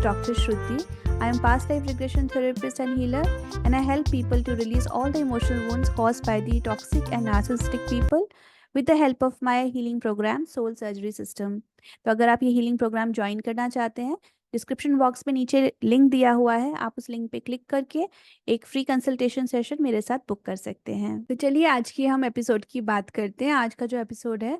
Dr. Shruti. I am past life regression therapist and healer, and I help people to release all the emotional wounds caused by the toxic and narcissistic people with the help of my healing program Soul Surgery System. तो अगर आप ये healing program join करना चाहते हैं, description box में नीचे link दिया हुआ है, आप उस लिंक पे क्लिक करके एक फ्री कंसल्टेशन सेशन मेरे साथ बुक कर सकते हैं। तो चलिए आज की हम एपिसोड की बात करते हैं। आज का जो एपिसोड है,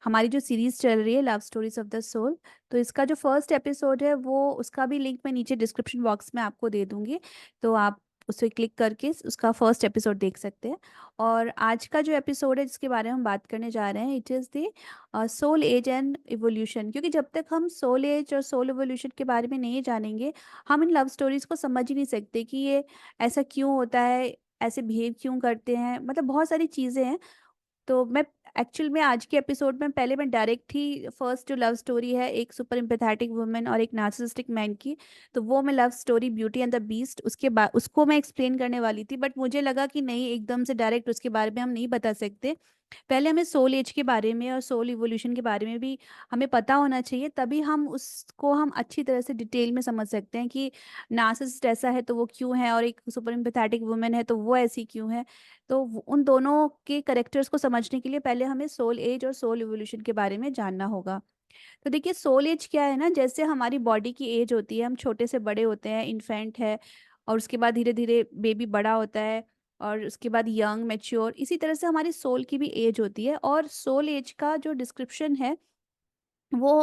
हमारी जो सीरीज चल रही है love stories of the soul, तो इसका जो फर्स्ट एपिसोड है वो उसका भी लिंक मैं नीचे डिस्क्रिप्शन बॉक्स में आपको दे दूंगी, तो आप उसे क्लिक करके उसका फर्स्ट एपिसोड देख सकते हैं। और आज का जो एपिसोड है जिसके बारे में हम बात करने जा रहे हैं, it is the soul age and evolution. क्योंकि जब तक हम सोल एज और सोल इवोल्यूशन के बारे में नहीं जानेंगे, हम इन लव स्टोरीज को समझ ही नहीं सकते कि ये ऐसा क्यों होता है, ऐसे बिहेव क्यों करते हैं, मतलब बहुत सारी चीज़ें हैं। तो मैं एक्चुअल में आज के एपिसोड में पहले मैं डायरेक्ट ही फर्स्ट जो लव स्टोरी है, एक सुपर एम्पैथेटिक वुमन और एक नार्सिसिस्टिक मैन की, तो वो मैं love story beauty and the beast उसके बाद उसको मैं एक्सप्लेन करने वाली थी, बट मुझे लगा कि नहीं, एकदम से डायरेक्ट उसके बारे में हम नहीं बता सकते। पहले हमें सोल एज के बारे में और सोल इवोल्यूशन के बारे में भी हमें पता होना चाहिए, तभी हम उसको हम अच्छी तरह से डिटेल में समझ सकते हैं कि नार्सिसिस्ट ऐसा है तो वो क्यों है, और एक सुपर एम्पैथेटिक वुमन है तो वो ऐसी क्यों है। तो उन दोनों के करेक्टर्स को समझने के लिए पहले हमें सोल एज और सोल इवोल्यूशन के बारे में जानना होगा। तो देखिए, सोल एज क्या है ना, जैसे हमारी बॉडी की एज होती है, हम छोटे से बड़े होते हैं, इन्फेंट है, और उसके बाद धीरे धीरे बेबी बड़ा होता है, और उसके बाद यंग मैच्योर, इसी तरह से हमारी सोल की भी एज होती है। और सोल एज का जो डिस्क्रिप्शन है वो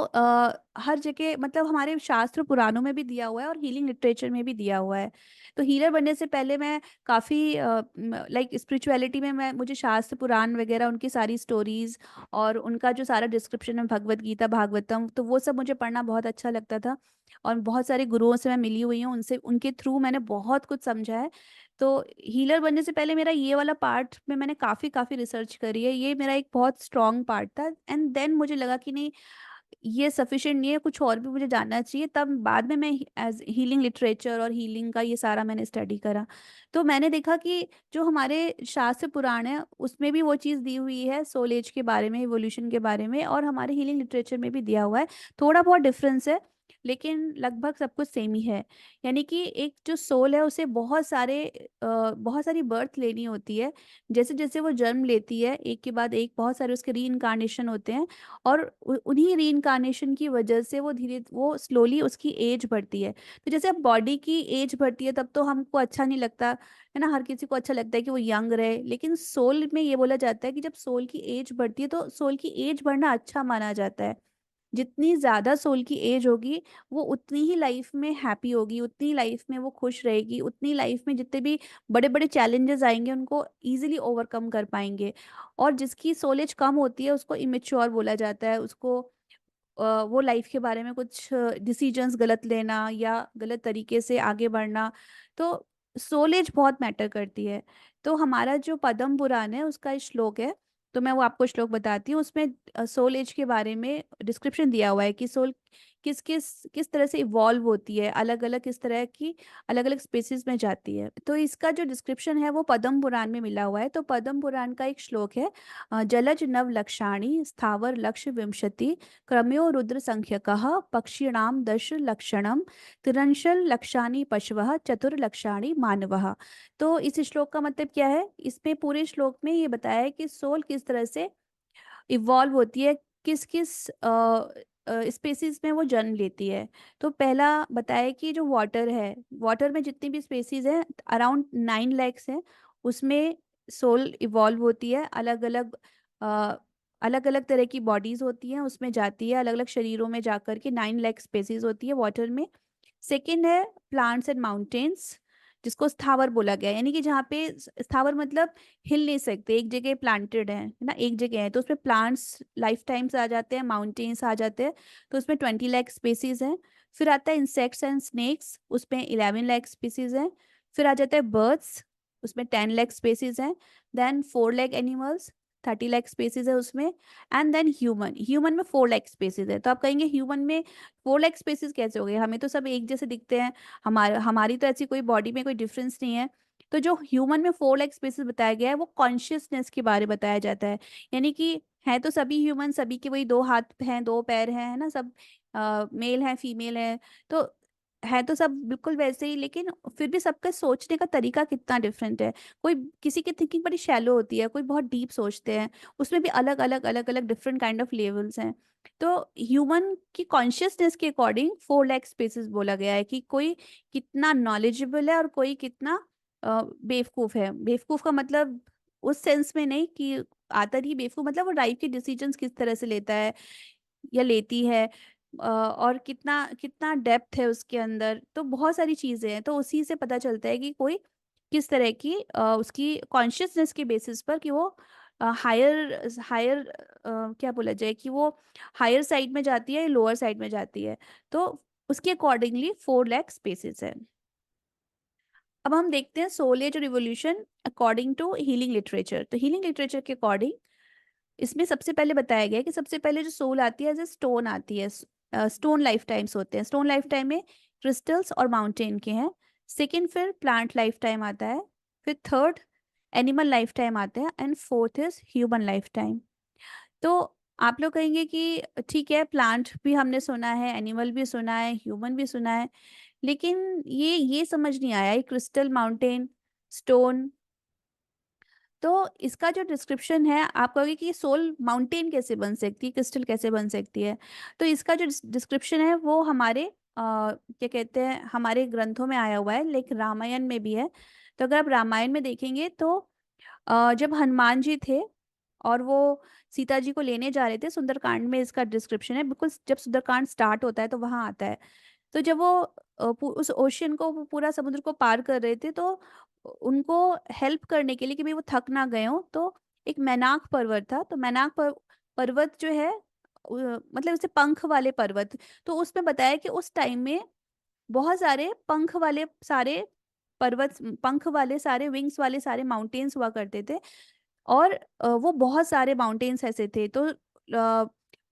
हर जगह, मतलब हमारे शास्त्र पुराणों में भी दिया हुआ है और हीलिंग लिटरेचर में भी दिया हुआ है। तो हीलर बनने से पहले मैं काफ़ी लाइक स्पिरिचुअलिटी में मैं मुझे शास्त्र पुराण वगैरह उनकी सारी स्टोरीज और उनका जो सारा डिस्क्रिप्शन है, भगवत गीता भागवतम, तो वो सब मुझे पढ़ना बहुत अच्छा लगता था। और बहुत सारे गुरुओं से मैं मिली हुई हूँ, उनसे उनके थ्रू मैंने बहुत कुछ समझा है। तो हीलर बनने से पहले मेरा ये वाला पार्ट में मैंने काफ़ी काफ़ी रिसर्च करी है, ये मेरा एक बहुत स्ट्रॉन्ग पार्ट था। एंड देन मुझे लगा कि नहीं, ये सफिशिएंट नहीं है, कुछ और भी मुझे जानना चाहिए। तब बाद में मैं एज हीलिंग लिटरेचर और हीलिंग का ये सारा मैंने स्टडी करा। तो मैंने देखा कि जो हमारे शास्त्र पुराण है उसमें भी वो चीज़ दी हुई है सोल एज के बारे में, इवोल्यूशन के बारे में, और हमारे हीलिंग लिटरेचर में भी दिया हुआ है। थोड़ा बहुत डिफरेंस है, लेकिन लगभग सब कुछ सेम ही है। यानी कि एक जो सोल है उसे बहुत सारी बर्थ लेनी होती है। जैसे जैसे वो जन्म लेती है, एक के बाद एक बहुत सारे उसके री इनकारनेशन होते हैं, और उन्हीं रीइंकारनेशन की वजह से वो स्लोली उसकी एज बढ़ती है। तो जैसे अब बॉडी की एज बढ़ती है तब तो हमको अच्छा नहीं लगता है ना, हर किसी को अच्छा लगता है कि वो यंग रहे, लेकिन सोल में ये बोला जाता है कि जब सोल की एज बढ़ती है तो सोल की एज बढ़ना अच्छा माना जाता है। जितनी ज्यादा सोल की एज होगी, वो उतनी ही लाइफ में हैप्पी होगी, उतनी लाइफ में वो खुश रहेगी, उतनी लाइफ में जितने भी बड़े बड़े चैलेंजेस आएंगे उनको इजीली ओवरकम कर पाएंगे। और जिसकी सोल एज कम होती है उसको इमेच्योर बोला जाता है, उसको वो लाइफ के बारे में कुछ डिसीजंस गलत लेना या गलत तरीके से आगे बढ़ना। तो सोल एज बहुत मैटर करती है। तो हमारा जो पद्म पुराण है उसका एक श्लोक है, तो मैं वो आपको श्लोक बताती हूँ। उसमें सोल एज के बारे में डिस्क्रिप्शन दिया हुआ है कि सोल किस तरह से इवॉल्व होती है, अलग अलग किस तरह की अलग अलग स्पेसिस में जाती है। तो इसका जो डिस्क्रिप्शन है वो पद्म पुराण में मिला हुआ है। तो पद्म पुराण का एक श्लोक है, जलज नव लक्षाणी स्थावर लक्ष्य विंशति क्रम्यो रुद्र संख्यकः पक्षिणाम दश लक्षणम तिरंशल लक्षानि पशवः चतुर्लक्षाणि मानवः। तो इस श्लोक का मतलब क्या है, इसमें पूरे श्लोक में ये बताया है कि सोल किस तरह से इवॉल्व होती है, किस किस स्पेसीज में वो जन्म लेती है। तो पहला बताया कि जो वाटर है, वाटर में जितनी भी स्पेसीज हैं अराउंड 9 लैक्स हैं, उसमें सोल इवॉल्व होती है। अलग अलग तरह की बॉडीज होती हैं, उसमें जाती है, अलग अलग शरीरों में जाकर के 9 लाख स्पेसीज होती है वाटर में। सेकेंड है प्लांट्स एंड माउंटेन्स, जिसको स्थावर बोला गया है, यानी कि जहाँ पे स्थावर मतलब हिल नहीं सकते, एक जगह प्लांटेड है ना, एक जगह है, तो उसमें प्लांट्स लाइफ टाइम्स आ जाते हैं, माउंटेन्स आ जाते हैं, तो उसमें 20 लाख स्पेसीज हैं। फिर आता है इंसेक्ट्स एंड स्नेक्स, उसमें 11 लाख स्पेसीज हैं। फिर आ जाता है बर्ड्स, उसमें 10 लाख स्पेसीज हैं। Then 4 lakh animals, 30 lakh species है उसमें। एंड देन ह्यूमन, ह्यूमन में 4 लाख स्पेसीज है। तो आप कहेंगे ह्यूमन में 4 लाख स्पेसीज कैसे हो गए, हमें तो सब एक जैसे दिखते हैं, हमारी तो ऐसी कोई बॉडी में कोई डिफरेंस नहीं है। तो जो ह्यूमन में 4 लाख स्पेसीज बताया गया है वो कॉन्शियसनेस के बारे में बताया जाता है। यानी कि है तो सभी ह्यूमन, सभी के वही 2 हाथ हैं, 2 पैर हैं, है ना, सब मेल हैं फीमेल हैं। तो है तो सब बिल्कुल वैसे ही, लेकिन फिर भी सबका सोचने का तरीका कितना डिफरेंट है। कोई, किसी की थिंकिंग बड़ी शैलो होती है, कोई बहुत डीप सोचते हैं, उसमें भी अलग अलग अलग अलग डिफरेंट काइंड ऑफ लेवल्स हैं। तो ह्यूमन की कॉन्शियसनेस के अकॉर्डिंग 4 लाख स्पेसेस बोला गया है कि कोई कितना नॉलेजेबल है और कोई कितना बेवकूफ है। बेवकूफ का मतलब उस सेंस में नहीं कि आता ही बेवकूफ, मतलब वो लाइफ के डिसीजंस किस तरह से लेता है या लेती है, और कितना कितना डेप्थ है उसके अंदर। तो बहुत सारी चीजें हैं, तो उसी से पता चलता है कि कोई किस तरह की उसकी कॉन्शियसनेस के बेसिस पर कि वो हायर हायर क्या बोला जाए कि वो हायर साइड में जाती है या लोअर साइड में जाती है। तो उसके अकॉर्डिंगली 4 लाख स्पेसेस है। अब हम देखते हैं soul age revolution according to healing literature. तो हीलिंग लिटरेचर के अकॉर्डिंग इसमें सबसे पहले बताया गया है कि सबसे पहले जो सोल आती है एज ए स्टोन आती है। स्टोन लाइफ टाइम्स होते हैं। स्टोन लाइफ टाइम में क्रिस्टल्स और माउंटेन के हैं। सेकंड फिर प्लांट लाइफ टाइम आता है। फिर थर्ड एनिमल लाइफ टाइम आता है and fourth is human life time. तो आप लोग कहेंगे कि ठीक है, प्लांट भी हमने सुना है, एनिमल भी सुना है, ह्यूमन भी सुना है, लेकिन ये समझ नहीं आया ये क्रिस्टल, माउंटेन, स्टोन। तो इसका जो डिस्क्रिप्शन है, आप कहोगे कि सोल माउंटेन कैसे बन सकती है, क्रिस्टल कैसे बन सकती है। तो इसका जो डिस्क्रिप्शन है वो हमारे क्या कहते हैं, हमारे ग्रंथों में आया हुआ है, लेकिन रामायण में भी है। तो अगर आप रामायण में देखेंगे तो जब हनुमान जी थे और वो सीता जी को लेने जा रहे थे, सुंदरकांड में इसका डिस्क्रिप्शन है, बिल्कुल जब सुंदरकांड स्टार्ट होता है तो वहां आता है। तो जब वो उस ओशियन को, वो पूरा समुद्र को पार कर रहे थे, तो उनको हेल्प करने के लिए कि भाई वो थक ना गए हो, तो एक मैनाक पर्वत था। तो मैनाक पर्वत जो है मतलब जैसे पंख वाले पर्वत। तो उसमें बताया कि उस टाइम में बहुत सारे पंख वाले सारे पर्वत, पंख वाले सारे, विंग्स वाले सारे माउंटेन्स हुआ करते थे। और वो बहुत सारे माउंटेन्स ऐसे थे। तो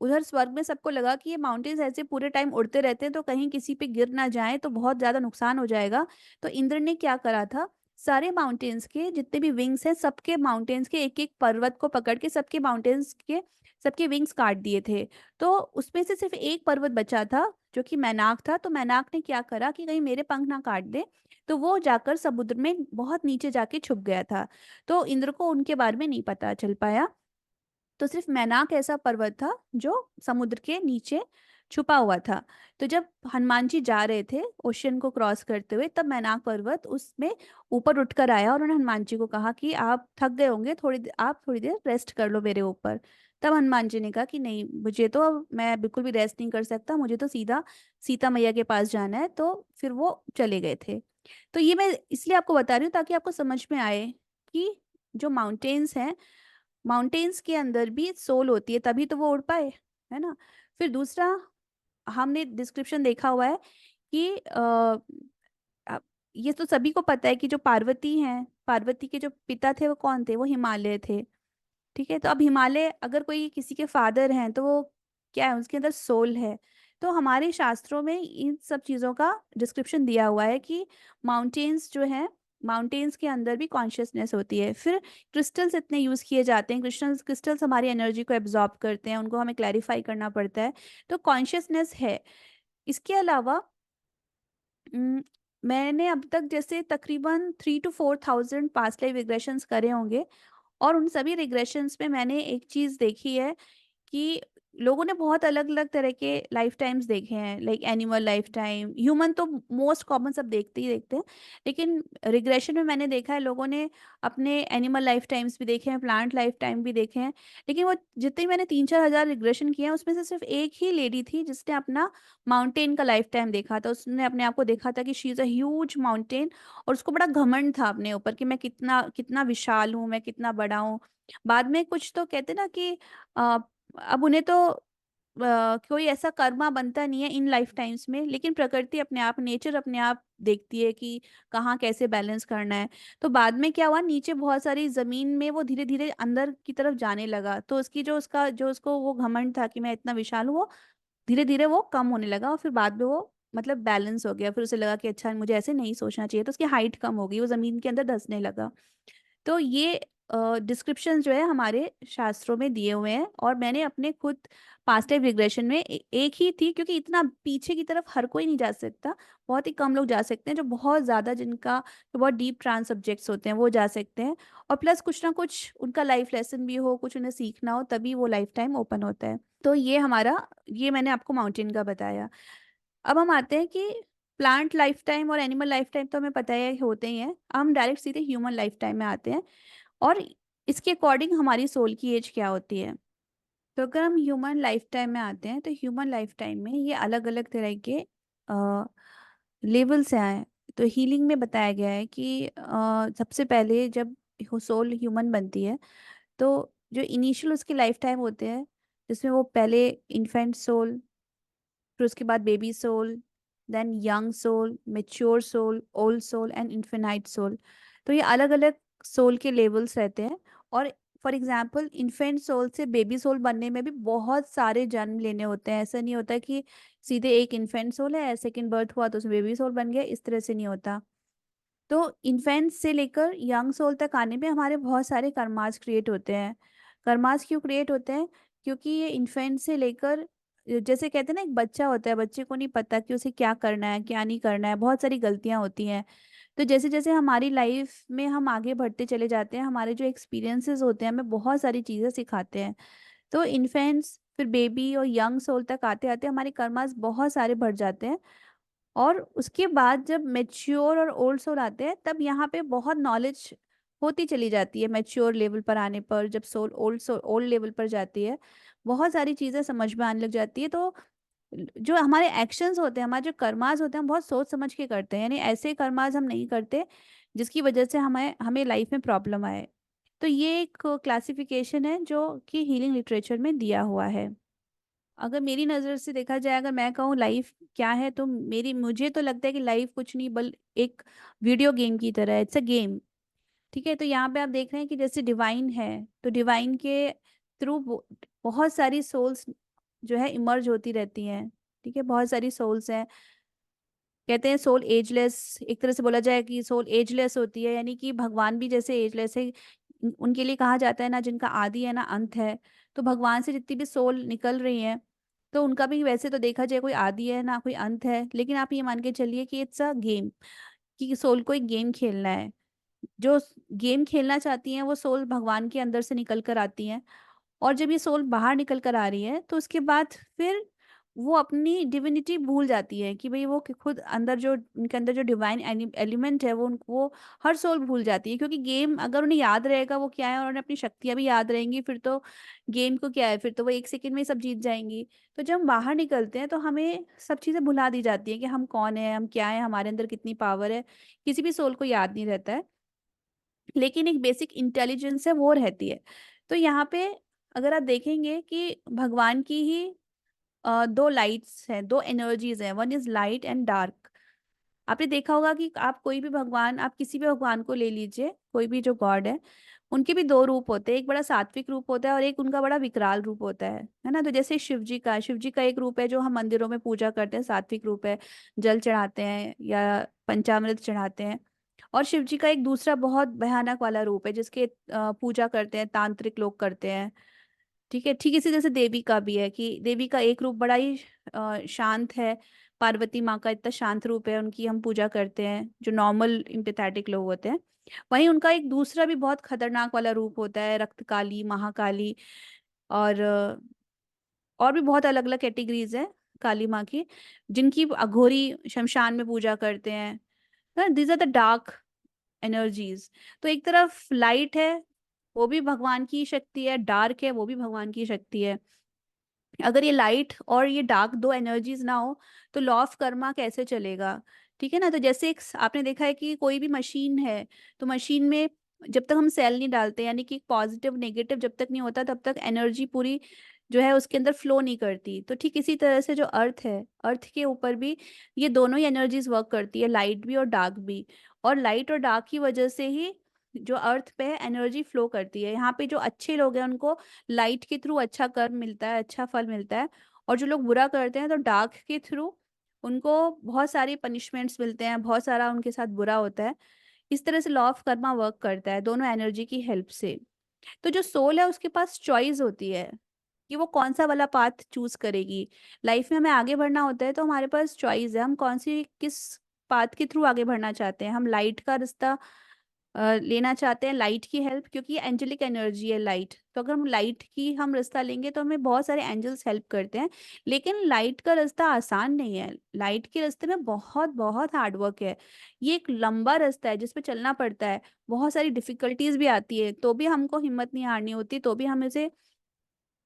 उधर स्वर्ग में सबको लगा कि ये माउंटेन्स ऐसे पूरे टाइम उड़ते रहते हैं, तो कहीं किसी पे गिर ना जाए तो बहुत ज्यादा नुकसान हो जाएगा। तो इंद्र ने क्या करा था, सारे माउंटेन्स के जितने भी विंग्स हैं, सबके माउंटेन्स के एक एक पर्वत को पकड़ के सबके माउंटेन्स के सबके विंग्स काट दिए थे। तो उसमें से सिर्फ एक पर्वत बचा था जो कि मैनाक था। तो मैनाक ने क्या करा कि कहीं मेरे पंख ना काट दे, तो वो जाकर समुद्र में बहुत नीचे जाके छुप गया था। तो इंद्र को उनके बारे में नहीं पता चल पाया। तो सिर्फ मैनाक ऐसा पर्वत था जो समुद्र के नीचे छुपा हुआ था। तो जब हनुमान जी जा रहे थे ओशियन को क्रॉस करते हुए, तब मैनाक पर्वत उसमें ऊपर उठकर आया और उन्होंने हनुमान जी को कहा कि आप थक गए होंगे, थोड़ी देर आप थोड़ी देर रेस्ट कर लो मेरे ऊपर। तब हनुमान जी ने कहा कि नहीं, मुझे तो, मैं बिल्कुल भी रेस्ट नहीं कर सकता, मुझे तो सीधा सीता मैया के पास जाना है। तो फिर वो चले गए थे। तो ये मैं इसलिए आपको बता रही हूँ ताकि आपको समझ में आए कि जो माउंटेन्स हैं, माउंटेन्स के अंदर भी सोल होती है, तभी तो वो उड़ पाए, है ना। फिर दूसरा, हमने डिस्क्रिप्शन देखा हुआ है कि ये तो सभी को पता है कि जो पार्वती हैं, पार्वती के जो पिता थे वो कौन थे, वो हिमालय थे। ठीक है, तो अब हिमालय अगर कोई किसी के फादर हैं तो वो क्या है, उसके अंदर सोल है। तो हमारे शास्त्रों में इन सब चीज़ों का डिस्क्रिप्शन दिया हुआ है कि माउंटेन्स जो है, माउंटेन्स के अंदर भी कॉन्शियसनेस होती है। फिर क्रिस्टल्स इतने यूज़ किए जाते हैं, क्रिस्टल्स क्रिस्टल्स हमारी एनर्जी को एब्जॉर्ब करते हैं, उनको हमें क्लैरिफाई करना पड़ता है। तो कॉन्शियसनेस है। इसके अलावा उम, मैंने अब तक जैसे तकरीबन 3 to 4 thousand past life regressions करे होंगे। और उन सभी रिग्रेशंस में मैंने एक चीज देखी है कि लोगों ने बहुत अलग अलग तरह के लाइफ टाइम्स देखे हैं, like animal life time, human तो मोस्ट कॉमन, सब देखते ही देखते हैं। लेकिन रिग्रेशन में मैंने देखा है लोगों ने अपने एनिमल लाइफ टाइम्स भी देखे हैं, प्लांट लाइफ टाइम भी देखे हैं। लेकिन वो जितने मैंने 3-4 हजार रिग्रेशन किए हैं, उसमें से सिर्फ एक ही लेडी थी जिसने अपना माउंटेन का लाइफ टाइम देखा था। उसने अपने आप को देखा था कि she is a huge mountain, और उसको बड़ा घमंड था अपने ऊपर कि मैं कितना कितना विशाल हूँ, मैं कितना बड़ा हूँ। बाद में कुछ तो कहते ना कि अ, अब उन्हें तो कोई ऐसा कर्मा बनता नहीं है इन लाइफ टाइम्स में, लेकिन प्रकृति अपने आप, नेचर अपने आप देखती है कि कहाँ कैसे बैलेंस करना है। तो बाद में क्या हुआ, नीचे बहुत सारी जमीन में वो धीरे धीरे अंदर की तरफ जाने लगा। तो उसकी जो उसका जो उसको वो घमंड था कि मैं इतना विशाल हूँ, वो धीरे धीरे वो कम होने लगा। और फिर बाद में वो मतलब बैलेंस हो गया। फिर उसे लगा कि अच्छा, मुझे ऐसे नहीं सोचना चाहिए, तो उसकी हाइट कम हो गई, वो जमीन के अंदर धंसने लगा। तो ये डिस्क्रिप्शन जो है हमारे शास्त्रों में दिए हुए हैं, और मैंने अपने खुद पास्ट लाइफ रिग्रेशन में एक ही थी, क्योंकि इतना पीछे की तरफ हर कोई नहीं जा सकता, बहुत ही कम लोग जा सकते हैं, जो बहुत ज़्यादा जिनका जो बहुत डीप ट्रांस सब्जेक्ट्स होते हैं वो जा सकते हैं, और प्लस कुछ ना कुछ उनका लाइफ लेसन भी हो, कुछ उन्हें सीखना हो, तभी वो लाइफ टाइम ओपन होता है। तो ये हमारा, ये मैंने आपको माउंटेन का बताया। अब हम आते हैं कि प्लांट लाइफ टाइम और एनिमल लाइफ टाइम तो हमें पता है होते ही हैं, अब हम डायरेक्ट सीधे ह्यूमन लाइफ टाइम में आते हैं, और इसके अकॉर्डिंग हमारी सोल की एज क्या होती है। तो अगर हम ह्यूमन लाइफ टाइम में आते हैं, तो ह्यूमन लाइफ टाइम में ये अलग अलग तरह के लेवल्स हैं। तो हीलिंग में बताया गया है कि सबसे पहले जब सोल ह्यूमन बनती है, तो जो इनिशियल उसकी लाइफ टाइम होते हैं, जिसमें वो पहले इन्फेंट सोल, फिर उसके बाद baby soul, then young soul, mature soul, old soul and infinite soul. तो ये अलग अलग सोल के लेवल्स रहते हैं। और फॉर एग्जाम्पल इन्फेंट सोल से बेबी सोल बनने में भी बहुत सारे जन्म लेने होते हैं। ऐसा नहीं होता कि सीधे एक इन्फेंट सोल है, सेकंड बर्थ हुआ तो उसमें बेबी सोल बन गया, इस तरह से नहीं होता। तो इन्फेंट से लेकर यंग सोल तक आने में हमारे बहुत सारे कर्मास क्रिएट होते हैं। कर्मास क्यों क्रिएट होते हैं? क्योंकि ये इन्फेंट से लेकर, जैसे कहते हैं ना, एक बच्चा होता है, बच्चे को नहीं पता कि उसे क्या करना है क्या नहीं करना है, बहुत सारी गलतियां होती हैं। तो जैसे जैसे हमारी लाइफ में हम आगे बढ़ते चले जाते हैं, हमारे जो एक्सपीरियंसेस होते हैं हमें बहुत सारी चीज़ें सिखाते हैं। तो इन्फेंट्स, फिर बेबी और यंग सोल तक आते आते हमारे कर्मास बहुत सारे बढ़ जाते हैं। और उसके बाद जब मेच्योर और ओल्ड सोल आते हैं, तब यहाँ पे बहुत नॉलेज होती चली जाती है। मेच्योर लेवल पर आने पर, जब सोल ओल्ड लेवल पर जाती है, बहुत सारी चीज़ें समझ में आने लग जाती है। तो जो हमारे एक्शंस होते हैं, हमारे जो कर्मास होते हैं, हम बहुत सोच समझ के करते हैं, यानी ऐसे कर्मास हम नहीं करते जिसकी वजह से हमें हमें लाइफ में प्रॉब्लम आए। तो ये एक क्लासिफिकेशन है जो कि हीलिंग लिटरेचर में दिया हुआ है। अगर मेरी नज़र से देखा जाए, अगर मैं कहूँ लाइफ क्या है, तो मेरी मुझे तो लगता है कि लाइफ कुछ नहीं बल एक वीडियो गेम की तरह है। It's a game. ठीक है, तो यहाँ पे आप देख रहे हैं कि जैसे डिवाइन है, तो डिवाइन के थ्रू बहुत सारी सोल्स जो है इमर्ज होती रहती हैं। ठीक है, बहुत सारी सोल्स हैं। कहते हैं सोल एजलेस, एक तरह से बोला जाए कि सोल एजलेस होती है, यानी कि भगवान भी जैसे एजलेस है। उनके लिए कहा जाता है ना, जिनका आदि है ना अंत है। तो भगवान से जितनी भी सोल निकल रही हैं, तो उनका भी वैसे तो देखा जाए कोई आदि है ना कोई अंत है, लेकिन आप ये मान के चलिए कि इट्स अ गेम, कि सोल को एक गेम खेलना है। जो गेम खेलना चाहती हैं वो सोल भगवान के अंदर से निकल कर आती हैं। और जब ये सोल बाहर निकल कर आ रही है, तो उसके बाद फिर वो अपनी डिविनिटी भूल जाती है, कि भाई वो खुद अंदर जो उनके अंदर जो डिवाइन एलिमेंट है वो हर सोल भूल जाती है। क्योंकि गेम अगर उन्हें याद रहेगा वो क्या है, और उन्हें अपनी शक्तियां भी याद रहेंगी, फिर तो गेम को क्या है, फिर तो वो एक सेकंड में ही सब जीत जाएंगी। तो जब हम बाहर निकलते हैं, तो हमें सब चीज़ें भुला दी जाती है कि हम कौन है, हम क्या है, हमारे अंदर कितनी पावर है। किसी भी सोल को याद नहीं रहता है, लेकिन एक बेसिक इंटेलिजेंस है वो रहती है। तो यहाँ पे अगर आप देखेंगे कि भगवान की ही दो लाइट्स हैं, दो एनर्जीज हैं, one is light and dark. आपने देखा होगा कि आप कोई भी भगवान, आप किसी भी भगवान को ले लीजिए, कोई भी जो गॉड है, उनके भी दो रूप होते हैं। एक बड़ा सात्विक रूप होता है और एक उनका बड़ा विकराल रूप होता है ना। तो जैसे शिव जी का एक रूप है जो हम मंदिरों में पूजा करते हैं, सात्विक रूप है, जल चढ़ाते हैं या पंचामृत चढ़ाते हैं। और शिव जी का एक दूसरा बहुत भयानक वाला रूप है, जिसके पूजा करते हैं तांत्रिक लोग करते हैं। ठीक है, ठीक इसी जैसे देवी का भी है, कि देवी का एक रूप बड़ा ही शांत है। पार्वती माँ का इतना शांत रूप है, उनकी हम पूजा करते हैं, जो नॉर्मल इम्पेथेटिक लोग होते हैं। वहीं उनका एक दूसरा भी बहुत खतरनाक वाला रूप होता है, रक्तकाली, महाकाली। और और भी बहुत अलग अलग कैटेगरीज है काली माँ की, जिनकी अघोरी शमशान में पूजा करते हैं। These are the dark energies. तो एक तरफ लाइट है, वो भी भगवान की शक्ति है, डार्क है, वो भी भगवान की शक्ति है। अगर ये लाइट और ये डार्क दो एनर्जीज ना हो, तो लॉ ऑफ कर्मा कैसे चलेगा? ठीक है ना। तो जैसे एक आपने देखा है कि कोई भी मशीन है, तो मशीन में जब तक हम सेल नहीं डालते, यानी कि पॉजिटिव नेगेटिव जब तक नहीं होता, तब तक एनर्जी पूरी जो है उसके अंदर फ्लो नहीं करती। तो ठीक इसी तरह से जो अर्थ है, अर्थ के ऊपर भी ये दोनों ही एनर्जीज वर्क करती है, लाइट भी और डार्क भी। और लाइट और डार्क की वजह से ही जो अर्थ पे है एनर्जी फ्लो करती है। यहाँ पे जो अच्छे लोग हैं उनको लाइट के थ्रू अच्छा कर्म मिलता है, अच्छा फल मिलता है। और जो लोग बुरा करते हैं, तो डार्क के थ्रू उनको बहुत सारी पनिशमेंट्स मिलते हैं, बहुत सारा उनके साथ बुरा होता है। इस तरह से लॉ ऑफ कर्मा वर्क करता है, दोनों एनर्जी की हेल्प से। तो जो सोल है उसके पास चॉइस होती है कि वो कौन सा वाला पाथ चूज करेगी। लाइफ में हमें आगे बढ़ना होता है तो हमारे पास चॉइस है, हम कौन सी किस पाथ के थ्रू आगे बढ़ना चाहते हैं। हम लाइट का रास्ता लेना चाहते हैं, लाइट की हेल्प, क्योंकि ये एंजेलिक एनर्जी है लाइट। तो अगर हम लाइट की हम रास्ता लेंगे तो हमें बहुत सारे एंजल्स हेल्प करते हैं। लेकिन लाइट का रास्ता आसान नहीं है, लाइट के रास्ते में बहुत बहुत हार्ड वर्क है। ये एक लंबा रास्ता है जिस पे चलना पड़ता है, बहुत सारी डिफिकल्टीज भी आती है, तो भी हमको हिम्मत नहीं हारनी होती, तो भी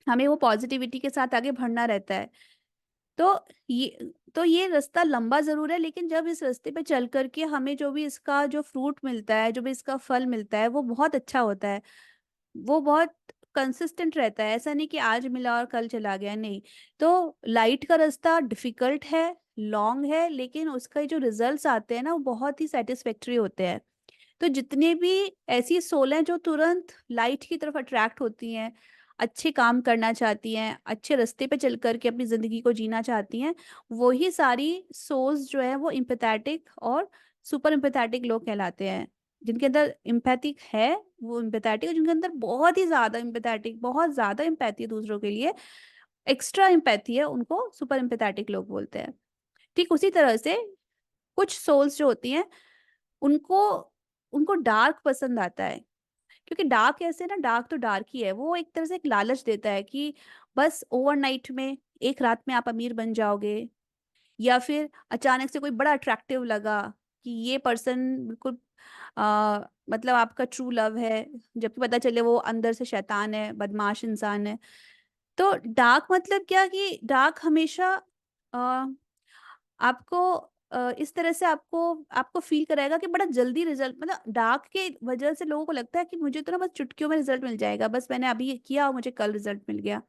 हमें वो पॉजिटिविटी के साथ आगे बढ़ना रहता है। तो ये रास्ता लंबा ज़रूर है, लेकिन जब इस रास्ते पे चल कर के हमें जो भी इसका जो फ्रूट मिलता है, जो भी इसका फल मिलता है, वो बहुत अच्छा होता है। वो बहुत कंसिस्टेंट रहता है, ऐसा नहीं कि आज मिला और कल चला गया, नहीं। तो लाइट का रास्ता डिफ़िकल्ट है, लॉन्ग है, लेकिन उसका जो रिज़ल्ट्स आते हैं ना, वो बहुत ही सैटिस्फैक्टरी होते हैं। तो जितने भी ऐसी सोल हैं जो तुरंत लाइट की तरफ अट्रैक्ट होती हैं, अच्छे काम करना चाहती हैं, अच्छे रास्ते पे चल कर के अपनी ज़िंदगी को जीना चाहती हैं, वही सारी सोल्स जो है वो एम्पैथेटिक और सुपर एम्पैथेटिक लोग कहलाते हैं। जिनके अंदर एम्पैथिक है, वो एम्पैथेटिक, और जिनके अंदर बहुत ही ज़्यादा एम्पैथेटिक, बहुत ज़्यादा एम्पैथी है दूसरों के लिए, एक्स्ट्रा एम्पैथी है, उनको सुपर एम्पैथेटिक लोग बोलते हैं। ठीक उसी तरह से कुछ सोल्स जो होती हैं, उनको उनको डार्क पसंद आता है। क्योंकि डार्क ऐसे ना, डार्क तो डार्क ही है, वो एक तरह से एक लालच देता है कि बस ओवरनाइट में, एक रात में आप अमीर बन जाओगे, या फिर अचानक से कोई बड़ा अट्रैक्टिव लगा कि ये पर्सन बिल्कुल मतलब आपका ट्रू लव है, जबकि पता चले वो अंदर से शैतान है, बदमाश इंसान है। तो डार्क मतलब क्या कि डार्क हमेशा अ, आपको इस तरह से आपको आपको फ़ील कराएगा कि बड़ा जल्दी रिज़ल्ट, मतलब डार्क के वजह से लोगों को लगता है कि मुझे तो ना बस चुटकियों में रिज़ल्ट मिल जाएगा, बस मैंने अभी ये किया और मुझे कल रिज़ल्ट मिल गया।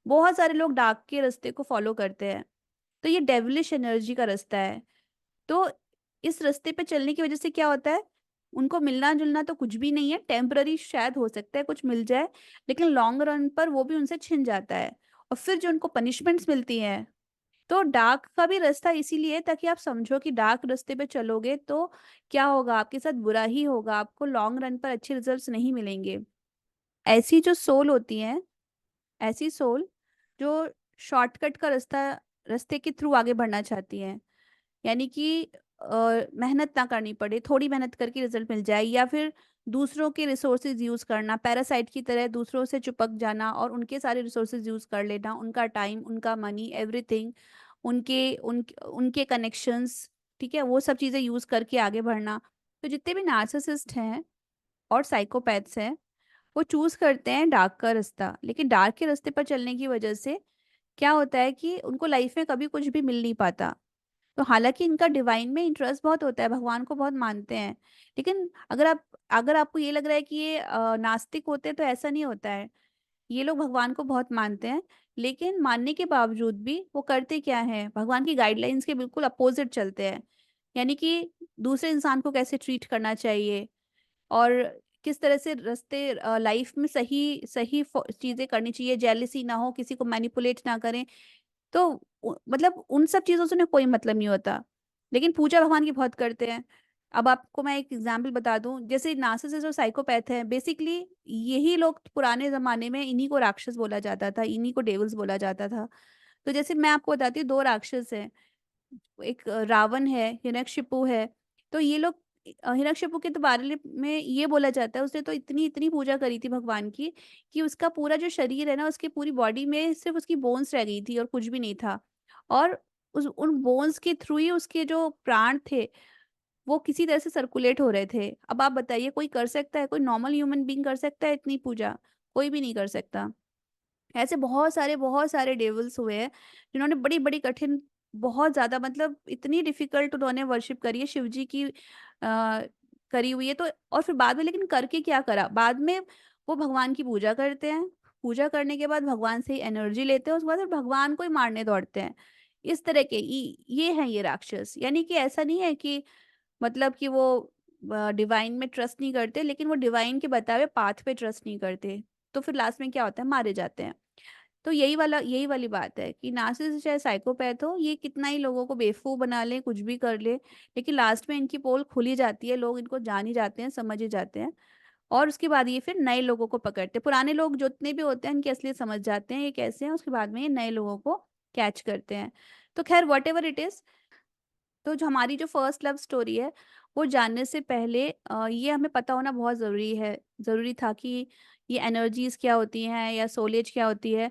बहुत सारे लोग डार्क के रास्ते को फ़ॉलो करते हैं, तो ये डेविलिश एनर्जी का रास्ता है। तो इस रास्ते पे चलने की वजह से क्या होता है, उनको मिलना-जुलना तो कुछ भी नहीं है, टेम्परेरी शायद हो सकता है कुछ मिल जाए, लेकिन लॉन्ग रन पर वो भी उनसे छिन जाता है। और फिर जो उनको पनिशमेंट्स मिलती हैं, तो डार्क का भी रास्ता इसीलिए है ताकि आप समझो कि डार्क रास्ते पे चलोगे तो क्या होगा, आपके साथ बुरा ही होगा, आपको लॉन्ग रन पर अच्छे रिजल्ट्स नहीं मिलेंगे। ऐसी जो सोल होती हैं, ऐसी सोल जो शॉर्टकट का रास्ते के थ्रू आगे बढ़ना चाहती हैं, यानी कि मेहनत ना करनी पड़े, थोड़ी मेहनत करके रिजल्ट मिल जाए, या फिर दूसरों के रिसोर्सेज यूज़ करना, पैरासाइट की तरह दूसरों से चिपक जाना और उनके सारे रिसोर्सेज यूज़ कर लेना, उनका टाइम, उनका मनी, एवरीथिंग, उनके कनेक्शंस, ठीक है? वो सब चीज़ें यूज़ करके आगे बढ़ना। तो जितने भी नार्सिसिस्ट हैं और साइकोपैथ्स हैं, वो चूज़ करते हैं डार्क का रास्ता, लेकिन डार्क के रास्ते पर चलने की वजह से क्या होता है कि उनको लाइफ में कभी कुछ भी मिल नहीं पाता। तो हालाँकि इनका डिवाइन में इंटरेस्ट बहुत होता है, भगवान को बहुत मानते हैं। लेकिन अगर आपको ये लग रहा है कि ये नास्तिक होते हैं, तो ऐसा नहीं होता है। ये लोग भगवान को बहुत मानते हैं, लेकिन मानने के बावजूद भी वो करते क्या हैं, भगवान की गाइडलाइंस के बिल्कुल अपोज़िट चलते हैं। यानी कि दूसरे इंसान को कैसे ट्रीट करना चाहिए, और किस तरह से रास्ते लाइफ़ में सही सही चीज़ें करनी चाहिए, जेलसी ना हो, किसी को मैनिपुलेट ना करें। तो मतलब उन सब चीज़ों से उन्हें कोई मतलब नहीं होता, लेकिन पूजा भगवान की बहुत करते हैं। अब आपको मैं एक एग्ज़ाम्पल बता दूँ, जैसे नार्सिसिस्ट और साइकोपैथ हैं, बेसिकली यही लोग पुराने ज़माने में, इन्हीं को राक्षस बोला जाता था, इन्हीं को डेविल्स बोला जाता था। तो जैसे मैं आपको बताती हूँ, 2 राक्षस हैं, एक रावण है, हिरण्यकशिपु है। तो ये लोग हिरण्यकशिपु के तो बारे में ये बोला जाता है, उसने तो इतनी-इतनी पूजा करी थी भगवान की कि उसका पूरा जो शरीर है ना, उसकी पूरी बॉडी में सिर्फ़ उसकी बोन्स रह गई थी और कुछ भी नहीं था। और उस उन बोन्स के थ्रू ही उसके जो प्राण थे, वो किसी तरह से सर्कुलेट हो रहे थे। अब आप बताइए, कोई कर सकता है? कोई नॉर्मल ह्यूमन बीइंग कर सकता है इतनी पूजा? कोई भी नहीं कर सकता। ऐसे बहुत सारे डेविल्स हुए हैं, जिन्होंने बड़ी-बड़ी कठिन, बहुत ज़्यादा, मतलब इतनी डिफ़िकल्ट उन्होंने वर्शिप करी है शिव जी की करी हुई है। तो और फिर बाद में लेकिन करके क्या करा? बाद में वो भगवान की पूजा करते हैं, पूजा करने के बाद भगवान से एनर्जी लेते हैं, उसके बाद फिर भगवान को ही मारने दौड़ते हैं। इस तरह के ये हैं ये राक्षस। यानी कि ऐसा नहीं है कि मतलब कि वो डिवाइन में ट्रस्ट नहीं करते, लेकिन वो डिवाइन के बताए हुए पाथ पे ट्रस्ट नहीं करते। तो फिर लास्ट में क्या होता है? मारे जाते हैं। तो यही वाली बात है कि नार्सिसिस्ट चाहे साइकोपैथ हो, ये कितना ही लोगों को बेवकूफ़ बना ले, कुछ भी कर ले, लेकिन लास्ट में इनकी पोल खुल ही जाती है, लोग इनको जान ही जाते हैं, समझ ही जाते हैं और उसके बाद ये फिर नए लोगों को पकड़ते हैं। पुराने लोग जितने भी होते हैं, इनकी असलियत समझ जाते हैं, ये कैसे हैं, उसके बाद में ये नए लोगों को कैच करते हैं। तो ख़ैर व्हाटएवर इट इज़, तो जो हमारी जो फर्स्ट लव स्टोरी है, वो जानने से पहले ये हमें पता होना बहुत ज़रूरी है। ज़रूरी था कि ये एनर्जीज़ क्या होती हैं या सोल एज क्या होती है।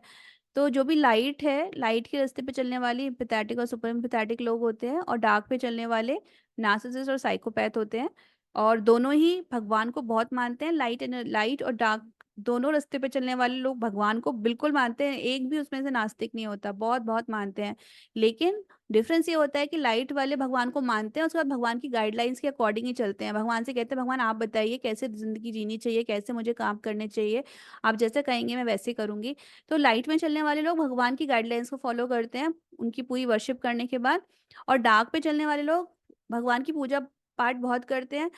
तो जो भी लाइट है, लाइट के रास्ते पे चलने वाली एम्पैथेटिक और सुपर एम्पैथेटिक लोग होते हैं और डार्क पे चलने वाले नार्सिसिस्ट और साइकोपैथ होते हैं और दोनों ही भगवान को बहुत मानते हैं। लाइट और डार्क दोनों रास्ते पे चलने वाले लोग भगवान को बिल्कुल मानते हैं, एक भी उसमें से नास्तिक नहीं होता, बहुत-बहुत मानते हैं। लेकिन डिफरेंस ये होता है कि लाइट वाले भगवान को मानते हैं, उसके बाद भगवान की गाइडलाइंस के अकॉर्डिंग ही चलते हैं। भगवान से कहते हैं, भगवान आप बताइए कैसे ज़िंदगी जीनी चाहिए, कैसे मुझे काम करने चाहिए, आप जैसा कहेंगे मैं वैसे करूँगी। तो लाइट में चलने वाले लोग भगवान की गाइडलाइंस को फॉलो करते हैं, उनकी पूरी वर्शिप करने के बाद और डार्क पे चलने वाले लोग भगवान की पूजा पाठ बहुत करते हैं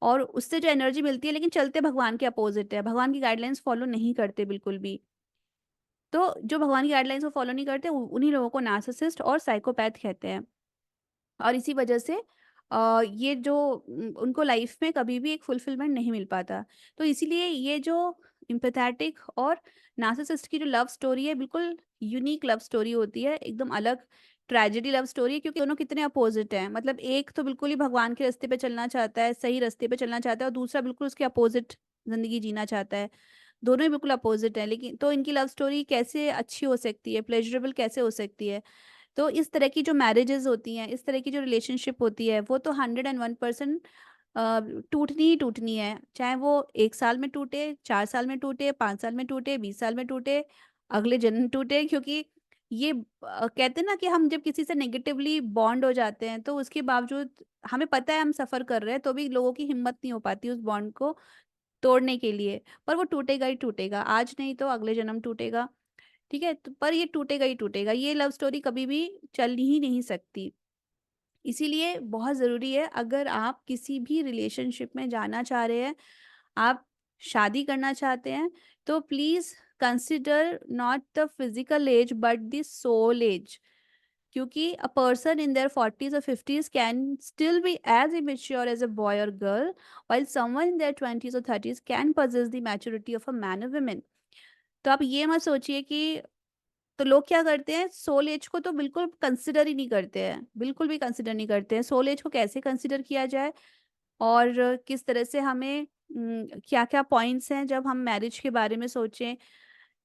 और उससे जो एनर्जी मिलती है लेकिन चलते भगवान के अपोज़िट है, भगवान की गाइडलाइंस फॉलो नहीं करते बिल्कुल भी। तो जो भगवान की गाइडलाइंस को फॉलो नहीं करते उन्हीं लोगों को नार्सिसिस्ट और साइकोपैथ कहते हैं। और इसी वजह से ये जो उनको लाइफ में कभी भी एक फुलफिलमेंट नहीं मिल पाता। तो इसीलिए ये जो एम्पैथेटिक और नार्सिसिस्ट की जो लव स्टोरी है बिल्कुल यूनिक लव स्टोरी होती है, एकदम अलग ट्रेजेडी लव स्टोरी है क्योंकि दोनों कितने अपोज़िट हैं। मतलब एक तो बिल्कुल ही भगवान के रास्ते पे चलना चाहता है, सही रास्ते पे चलना चाहता है और दूसरा बिल्कुल उसके अपोज़िट ज़िंदगी जीना चाहता है। दोनों ही बिल्कुल अपोज़िट हैं, लेकिन तो इनकी लव स्टोरी कैसे अच्छी हो सकती है, प्लेज़रेबल कैसे हो सकती है? तो इस तरह की जो मैरिजेज़ होती हैं, इस तरह की जो रिलेशनशिप होती है, वो तो 101% टूटनी ही टूटनी है। चाहे वो 1 साल में टूटे, 4 साल में टूटे, 5 साल में टूटे, 20 साल में टूटे, अगले जन्म टूटे क्योंकि ये कहते हैं ना कि हम जब किसी से नेगेटिवली बॉन्ड हो जाते हैं, तो उसके बावजूद हमें पता है हम सफ़र कर रहे हैं, तो भी लोगों की हिम्मत नहीं हो पाती उस बॉन्ड को तोड़ने के लिए। पर वो टूटेगा ही टूटेगा, आज नहीं तो अगले जन्म टूटेगा। ठीक है? तो पर ये टूटेगा ही टूटेगा, ये लव स्टोरी कभी भी चल ही नहीं सकती। इसीलिए बहुत ज़रूरी है अगर आप किसी भी रिलेशनशिप में जाना चाह रहे हैं, आप शादी करना चाहते हैं, तो please consider not the physical age but the soul age. क्योंकि a person in their 40s और 50s can still be as immature as a boy और girl, while someone in their 20s और 30s can possess the maturity of a man और woman. तो आप ये मत सोचिए कि तो लोग क्या करते हैं सोल एज को तो बिल्कुल कंसिडर ही नहीं करते हैं, बिल्कुल भी कंसिडर नहीं करते हैं। सोल एज को कैसे कंसिडर किया जाए और किस तरह से हमें क्या-क्या पॉइंट्स हैं जब हम मैरिज के बारे में सोचें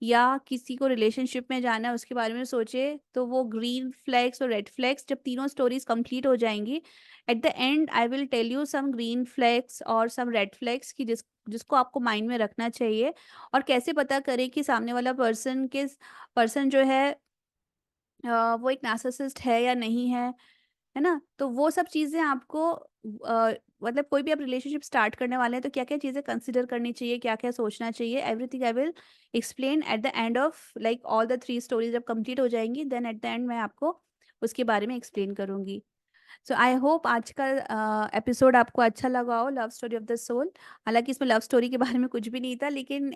या किसी को रिलेशनशिप में जाना है उसके बारे में सोचें, तो वो ग्रीन फ्लैग्स और रेड फ्लैग्स जब तीनों स्टोरीज़ कंप्लीट हो जाएँगी, at the end I will tell you some green flags और सम रेड फ्लैग्स कि जिसको आपको माइंड में रखना चाहिए और कैसे पता करें कि सामने वाला पर्सन जो है वो एक नार्सिसिस्ट है या नहीं है ना? तो वो सब चीज़ें आपको मतलब कोई भी आप रिलेशनशिप स्टार्ट करने वाले हैं तो क्या-क्या चीज़ें कंसीडर करनी चाहिए, क्या-क्या सोचना चाहिए, everything I will explain eight the end of like all the 3 stories जब कंप्लीट हो जाएँगी देन एट द एंड मैं आपको उसके बारे में एक्सप्लेन करूँगी। सो आई होप आज का एपिसोड आपको अच्छा लगा हो love story of the soul. हालाँकि इसमें लव स्टोरी के बारे में कुछ भी नहीं था लेकिन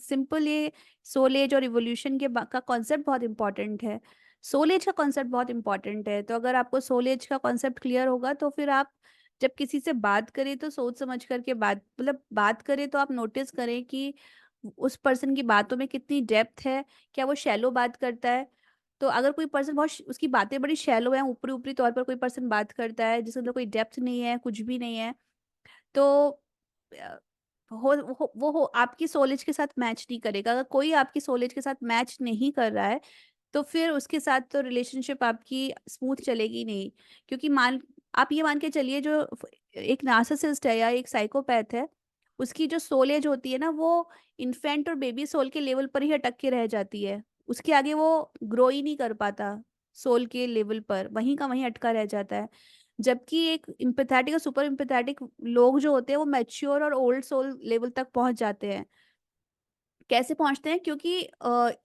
सिंपल ये सोल एज और इवोल्यूशन का कॉन्सेप्ट बहुत इम्पोर्टेंट है। सोल एज का कॉन्सेप्ट बहुत इम्पोर्टेंट है, तो अगर आपको सोल एज का कॉन्सेप्ट क्लियर होगा तो फिर आप जब किसी से बात करें तो सोच समझ करके बात करें तो आप नोटिस करें कि उस पर्सन की बातों में कितनी डेप्थ है, क्या वो शैलो बात करता है? तो अगर कोई पर्सन उसकी बातें बड़ी शैलो हैं, ऊपरी-ऊपरी तौर पर कोई पर्सन बात करता है, जिसके अंदर कोई डेप्थ नहीं है, कुछ भी नहीं है, तो अ, वो हो आपकी सोल एज के साथ मैच नहीं करेगा। अगर कोई आपकी सोल एज के साथ मैच नहीं कर रहा है, तो फिर उसके साथ तो रिलेशनशिप आपकी स्मूथ चलेगी नहीं। क्योंकि आप ये मान के चलिए जो एक नार्सिसिस्ट है या एक साइकोपैथ है, उसकी जो सोल एज होती है ना, वो इन्फेंट और बेबी सोल के लेवल पर ही अटक के रह जाती है। उसके आगे वो ग्रो ही नहीं कर पाता सोल के लेवल पर, वहीं का वहीं अटका रह जाता है। जबकि एक एम्पैथेटिक और सुपर एम्पैथेटिक लोग जो होते हैं वो मैच्योर और ओल्ड सोल लेवल तक पहुँच जाते हैं। कैसे पहुँचते हैं? क्योंकि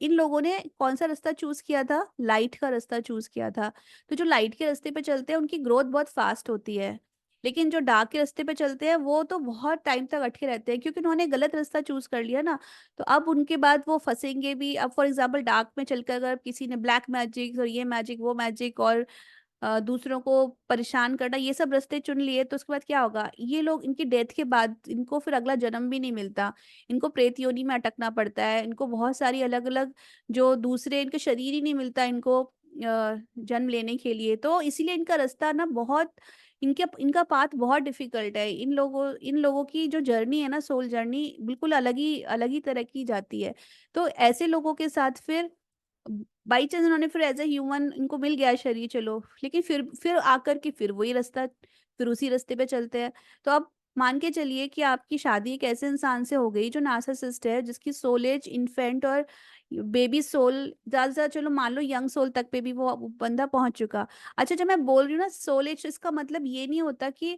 इन लोगों ने कौन-सा रास्ता चूज़ किया था? लाइट का रास्ता चूज़ किया था। तो जो लाइट के रास्ते पे चलते हैं उनकी ग्रोथ बहुत फ़ास्ट होती है। लेकिन जो डार्क के रास्ते पे चलते हैं वो तो बहुत टाइम तक अटके रहते हैं, क्योंकि उन्होंने गलत रास्ता चूज कर लिया ना। तो अब उनके बाद वो फंसेंगे भी। अब फॉर एग्जाम्पल डार्क में चलकर अगर किसी ने ब्लैक मैजिक और ये मैजिक वो मैजिक और दूसरों को परेशान करना, ये सब रास्ते चुन लिए, तो उसके बाद क्या होगा, ये लोग इनकी डेथ के बाद इनको फिर अगला जन्म भी नहीं मिलता। इनको प्रेत योनि में अटकना पड़ता है, इनको बहुत सारी अलग अलग जो दूसरे इनके शरीर ही नहीं मिलता इनको जन्म लेने के लिए। तो इसीलिए इनका रास्ता ना बहुत, इनके इनका पाथ बहुत डिफिकल्ट है। इन लोगों की जो जर्नी है ना, सोल जर्नी, बिल्कुल अलग ही तरह की जाती है। तो ऐसे लोगों के साथ फिर बाई चांस उन्होंने फिर एज ए ह्यूमन इनको मिल गया शरीर, चलो, लेकिन फिर आकर के फिर वही रास्ता, फिर उसी रास्ते पे चलते हैं। तो आप मान के चलिए कि आपकी शादी एक ऐसे इंसान से हो गई जो नार्सिसिस्ट है, जिसकी सोल एज इन्फेंट और बेबी सोल, ज्यादा से ज्यादा चलो मान लो यंग सोल तक पे भी वो बंदा पहुंच चुका। अच्छा, जब मैं बोल रही हूँ ना सोल एज, इसका मतलब ये नहीं होता कि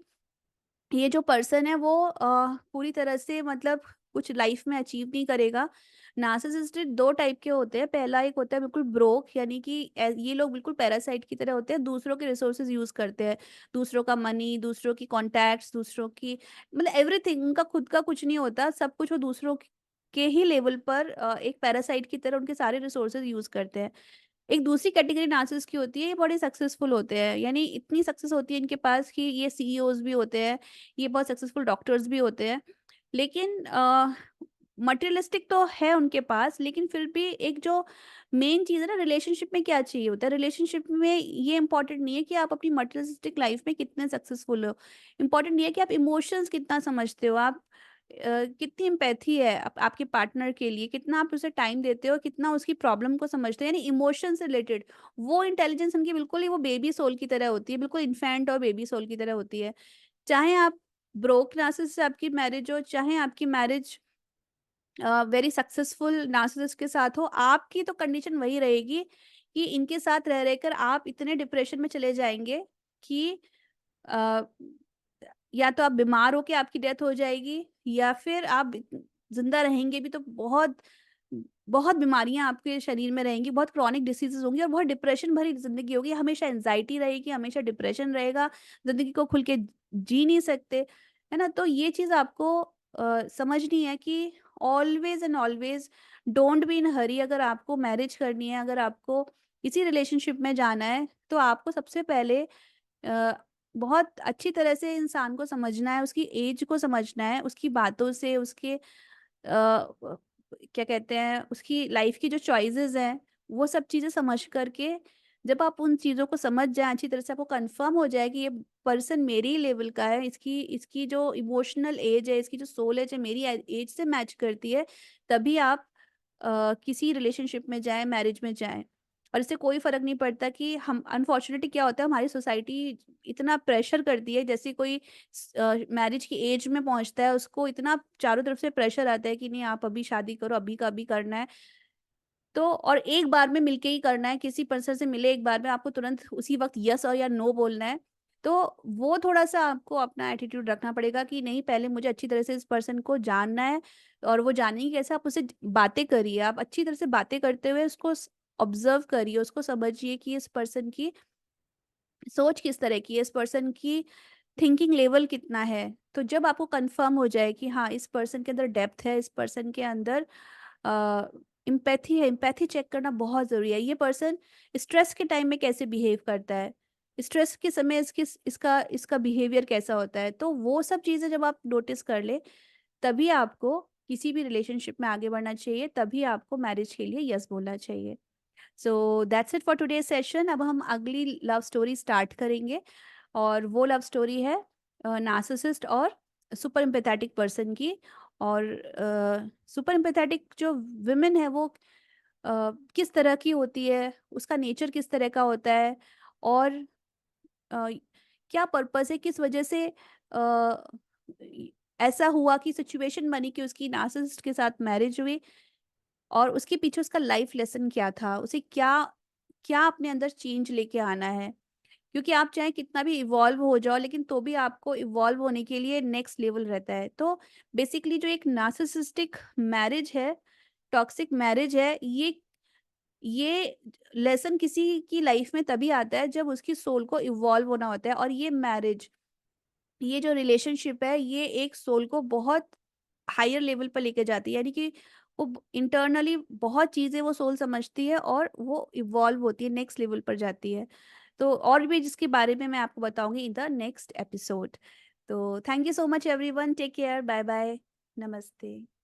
ये जो पर्सन है वो पूरी तरह से मतलब कुछ लाइफ में अचीव नहीं करेगा। नार्सिसिस्टिक दो टाइप के होते हैं। पहला एक होता है बिल्कुल ब्रोक, यानी कि ये लोग बिल्कुल पैरासाइट की तरह होते हैं, दूसरों के रिसोर्सेज यूज करते हैं, दूसरों का मनी, दूसरों की कॉन्टैक्ट्स, दूसरों की मतलब एवरीथिंग, उनका खुद का कुछ नहीं होता, सब कुछ वो दूसरों के ही लेवल पर एक पैरासाइट की तरह उनके सारे रिसोर्सेज यूज करते हैं। एक दूसरी कैटेगरी नार्सिसिस्ट की होती है, ये बड़े सक्सेसफुल होते हैं, यानी इतनी सक्सेस होती है इनके पास कि ये सीईओज भी होते हैं, ये बहुत सक्सेसफुल डॉक्टर्स भी होते हैं। लेकिन मटेरियलिस्टिक तो है उनके पास, लेकिन फिर भी एक जो मेन चीज़ है ना, रिलेशनशिप में क्या चाहिए होता है, रिलेशनशिप में ये इंपॉर्टेंट नहीं है कि आप अपनी मटेरियलिस्टिक लाइफ में कितने सक्सेसफुल हो। इंपॉर्टेंट ये है कि आप इमोशंस कितना समझते हो, आप कितनी एम्पैथी है आपके पार्टनर के लिए, कितना आप उसे टाइम देते हो, कितना उसकी प्रॉब्लम को समझते हो, यानी इमोशन से रिलेटेड वो इंटेलिजेंस उनकी बिल्कुल ही वो बेबी सोल की तरह होती है, बिल्कुल इन्फेंट और बेबी सोल की तरह होती है। चाहे आप ब्रोक नार्सिसिस्ट से आपकी मैरिज हो, चाहे आपकी मैरिज वेरी सक्सेसफुल नार्सिसिस्ट के साथ हो, आपकी तो कंडीशन वही रहेगी कि इनके साथ रह रहकर आप इतने डिप्रेशन में चले जाएंगे कि अ, या तो आप बीमार हो के आपकी डेथ हो जाएगी, या फिर आप जिंदा रहेंगे भी तो बहुत बहुत बीमारियां आपके शरीर में रहेंगी, बहुत क्रॉनिक डिसीजेज होंगी और बहुत डिप्रेशन भरी जिंदगी होगी, हमेशा एंजाइटी रहेगी, हमेशा डिप्रेशन रहेगा, जिंदगी को खुल के जी नहीं सकते, है ना। तो ये चीज आपको समझनी है कि always and always don't be in hurry. अगर आपको मैरिज करनी है, अगर आपको किसी रिलेशनशिप में जाना है, तो आपको सबसे पहले अ, बहुत अच्छी तरह से इंसान को समझना है, उसकी एज को समझना है, उसकी बातों से, उसके क्या कहते हैं, उसकी लाइफ की जो चॉइसेस हैं, वो सब चीज़ें समझ करके जब आप उन चीज़ों को समझ जाएँ अच्छी तरह से, आपको कंफर्म हो जाए कि ये पर्सन मेरे ही लेवल का है, इसकी इसकी जो इमोशनल एज है, इसकी जो सोल एज है, मेरी एज से मैच करती है, तभी आप किसी रिलेशनशिप में जाएँ, मैरिज में जाएँ। और इससे कोई फ़र्क नहीं पड़ता कि हम अनफॉर्चुनेटली क्या होता है, हमारी सोसाइटी इतना प्रेशर करती है, जैसे कोई मैरिज की एज में पहुँचता है, उसको इतना चारों तरफ से प्रेशर आता है कि नहीं आप अभी शादी करो, अभी का अभी करना है। तो और एक बार में मिलके ही करना है, किसी पर्सन से मिले एक बार में आपको तुरंत उसी वक़्त यस और या नो बोलना है। तो वो थोड़ा-सा आपको अपना एटीट्यूड रखना पड़ेगा कि नहीं, पहले मुझे अच्छी तरह से इस पर्सन को जानना है, और वो जानेंगे कैसे, आप उससे बातें करिए, आप अच्छी तरह से बातें करते हुए उसको ऑब्जर्व करिए, उसको समझिए कि इस पर्सन की सोच किस तरह की है, इस पर्सन की थिंकिंग लेवल कितना है। तो जब आपको कंफर्म हो जाए कि हाँ, इस पर्सन के अंदर डेप्थ है, इस पर्सन के अंदर एम्पैथी है, एम्पैथी चेक करना बहुत ज़रूरी है। ये पर्सन स्ट्रेस के टाइम में कैसे बिहेव करता है, स्ट्रेस के समय इसका इसका बिहेवियर कैसा होता है, तो वो सब चीज़ें जब आप नोटिस कर ले, तभी आपको किसी भी रिलेशनशिप में आगे बढ़ना चाहिए, तभी आपको मैरिज के लिए यस बोलना चाहिए। So that's it for today session. अब हम अगली लव स्टोरी स्टार्ट करेंगे, और वो लव स्टोरी है नार्सिसिस्ट और सुपर एम्पैथेटिक पर्सन की। और सुपर एम्पैथेटिक जो विमेन है वो किस तरह की होती है, उसका नेचर किस तरह का होता है, और अ, क्या पर्पस है, किस वजह से ऐसा हुआ कि सिचुएशन बनी कि उसकी नार्सिसिस्ट के साथ मैरिज हुई, और उसके पीछे उसका लाइफ लेसन क्या था, उसे क्या क्या अपने अंदर चेंज लेके आना है। क्योंकि आप चाहे कितना भी इवॉल्व हो जाओ, लेकिन तो भी आपको इवॉल्व होने के लिए नेक्स्ट लेवल रहता है। तो बेसिकली जो एक नार्सिसिस्टिक मैरिज है, टॉक्सिक मैरिज है, ये लेसन किसी की लाइफ में तभी आता है जब उसकी सोल को इवॉल्व होना होता है, और ये मैरिज ये जो रिलेशनशिप है ये एक सोल को बहुत हायर लेवल पर लेके जाती है, यानी कि वो इंटरनली बहुत चीजें वो सोल समझती है और वो इवॉल्व होती है, नेक्स्ट लेवल पर जाती है। तो और भी जिसके बारे में मैं आपको बताऊंगी इन द नेक्स्ट एपिसोड। तो thank you so much everyone, take care, bye bye, नमस्ते।